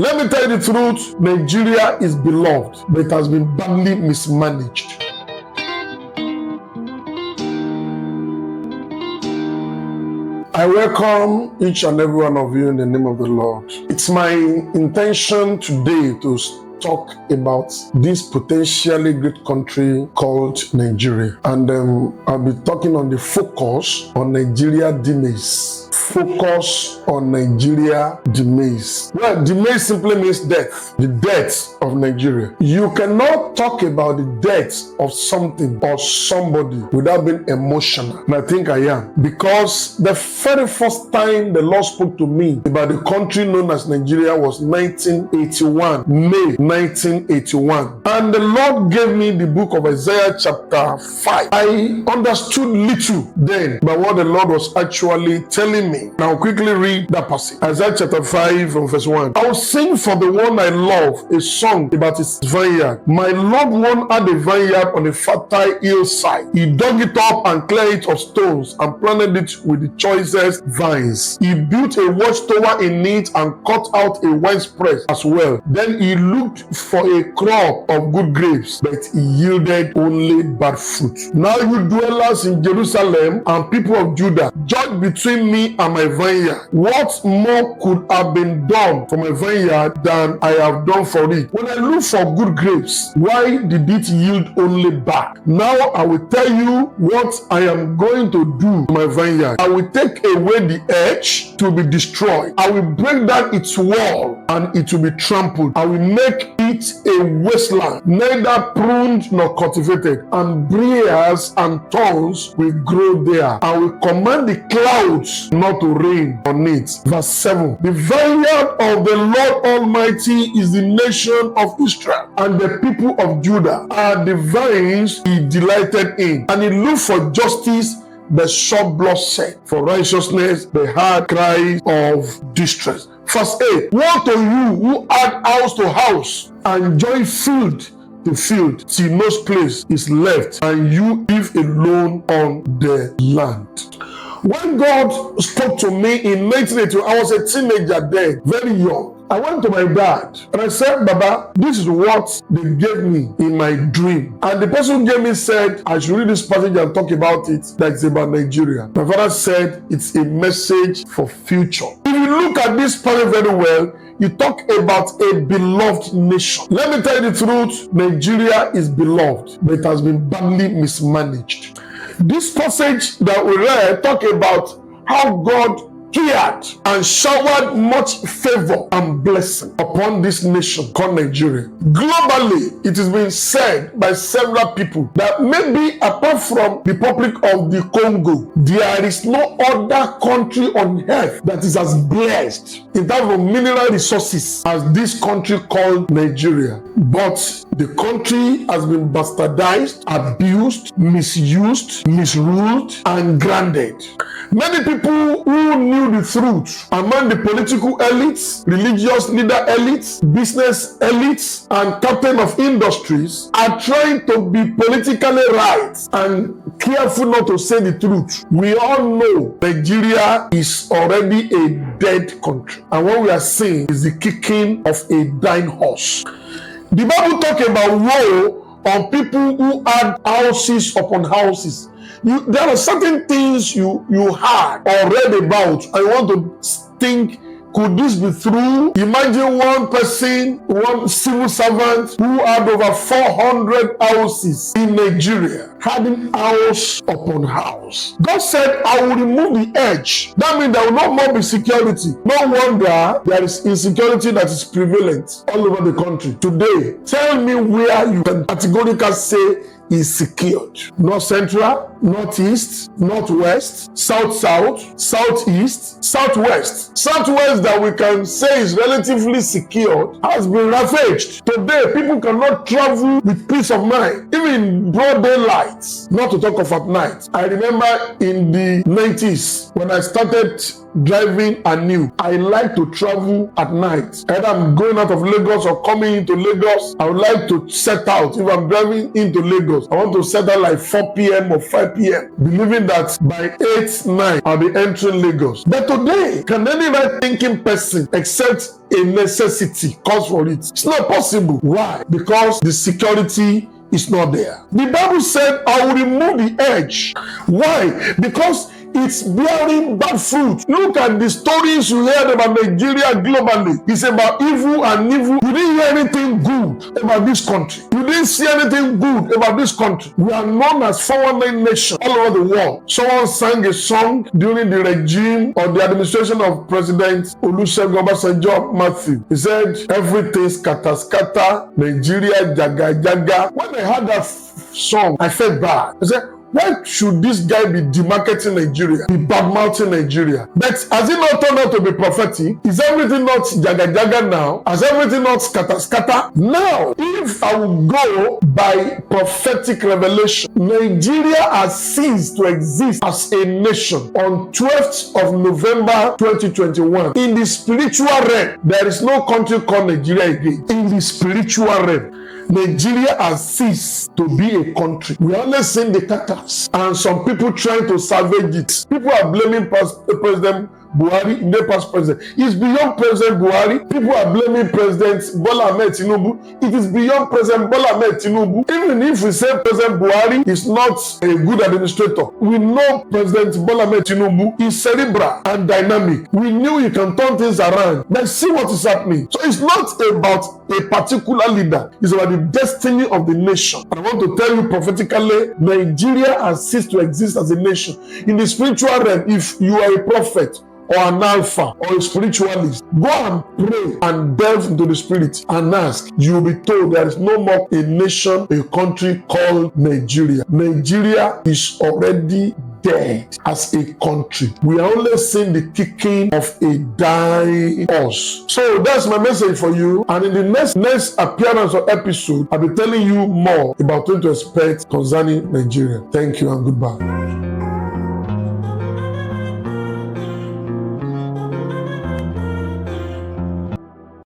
Let me tell you the truth, Nigeria is beloved, but it has been badly mismanaged. I welcome each and every one of you in the name of the Lord. It's my intention today to talk about this potentially great country called Nigeria. And I'll be talking on the focus on Nigeria Demise. Focus on Nigeria Demise. Well, Demise simply means death. The death of Nigeria. You cannot talk about the death of something or somebody without being emotional. And I think I am. Because the very first time the Lord spoke to me about the country known as Nigeria was 1981, May 1981. And the Lord gave me the book of Isaiah chapter 5. I understood little then by what the Lord was actually telling me. Now quickly read that passage. Isaiah chapter 5 from verse 1. I will sing for the one I love a song about his vineyard. My loved one had a vineyard on a fertile hillside. He dug it up and cleared it of stones and planted it with the choicest vines. He built a watchtower in it and cut out a winepress as well. Then he looked for a crop of good grapes, but he yielded only bad fruit. Now you dwellers in Jerusalem and people of Judah, judge between me and my vineyard. What more could have been done for my vineyard than I have done for it? When I look for good grapes, why did it yield only bad? Now I will tell you what I am going to do to my vineyard. I will take away the edge to be destroyed. I will break down its wall and it will be trampled. I will make it a wasteland, neither pruned nor cultivated, and briars and thorns will grow there. I will command the clouds not to rain on it. Verse 7. The vineyard of the Lord Almighty is the nation of Israel, and the people of Judah are the vines he delighted in, and he looked for justice, the short bloodshed, for righteousness, the hard cries of distress. Verse 8. Woe to you who add house to house and join field to field, till no place is left, and you live alone on the land. When God spoke to me in 1982, I was a teenager then, very young. I went to my dad and I said, Baba, this is what they gave me in my dream. And the person who gave me said, I should read this passage and talk about it. That's about Nigeria. My father said, it's a message for future. If you look at this passage very well, you talk about a beloved nation. Let me tell you the truth, Nigeria is beloved, but it has been badly mismanaged. This passage that we read talk about how God cared and showered much favor and blessing upon this nation called Nigeria. Globally, it is being said by several people that maybe apart from the Republic of the Congo, there is no other country on earth that is as blessed in terms of mineral resources as this country called Nigeria. But the country has been bastardized, abused, misused, misruled, and granted. Many people who knew the truth among the political elites, religious leader elites, business elites, and captain of industries are trying to be politically right and careful not to say the truth. We all know Nigeria is already a dead country, and what we are seeing is the kicking of a dying horse. The Bible talks about woe on people who add houses upon houses. There are certain things you heard or read about. I want to think, could this be true? Imagine one person, one civil servant who had over 400 houses in Nigeria, having house upon house. God said, I will remove the edge. That means there will no more be security. No wonder there is insecurity that is prevalent all over the country. Today, tell me where you can categorically say is secured. North Central, Northeast, Northwest, South-South, Southeast, Southwest. Southwest that we can say is relatively secured has been ravaged. Today, people cannot travel with peace of mind, even in broad daylight, not to talk of at night. I remember in the 90s when I started driving anew. I like to travel at night. Either I'm going out of Lagos or coming into Lagos, I would like to set out. If I'm driving into Lagos, I want to set out like 4 p.m. or 5 p.m. believing that by 8, 9, I'll be entering Lagos. But today, can any right-thinking person accept a necessity cause for it? It's not possible. Why? Because the security is not there. The Bible said, I will remove the edge. Why? Because it's bearing bad fruit. Look at the stories you heard about Nigeria globally. It's about evil and evil. You didn't hear anything good about this country. You didn't see anything good about this country. We are known as 419 nation all over the world. Someone sang a song during the regime or the administration of President Olusegun Obasanjo Matthew. He said, everything scatter, scatter, Nigeria jaga jaga. When I heard that song, I felt bad. I said, why should this guy be demarketing Nigeria, be bad-mouthing Nigeria? But has it not turned out to be prophetic? Is everything not jaga-jaga now? Has everything not scatter-scatter? Now, if I will go by prophetic revelation, Nigeria has ceased to exist as a nation on 12th of November 2021. In the spiritual realm, there is no country called Nigeria again. In the spiritual realm, Nigeria has ceased to be a country. We are only seeing the carcass and some people trying to salvage it. People are blaming President Buhari, the past president. It's beyond President Buhari. People are blaming President Bola Ahmed Tinubu. It is beyond President Bola Ahmed Tinubu. Even if we say President Buhari is not a good administrator, we know President Bola Ahmed Tinubu is cerebral and dynamic. We knew he can turn things around. Let's see what is happening. So it's not about a particular leader. It's about the destiny of the nation. And I want to tell you prophetically, Nigeria has ceased to exist as a nation. In the spiritual realm, if you are a prophet, or an alpha, or a spiritualist, go and pray and delve into the spirit and ask. You will be told there is no more a nation, a country called Nigeria. Nigeria is already dead as a country. We are only seeing the kicking of a dying horse. So that's my message for you. And in the next appearance or episode, I'll be telling you more about what to expect concerning Nigeria. Thank you and goodbye.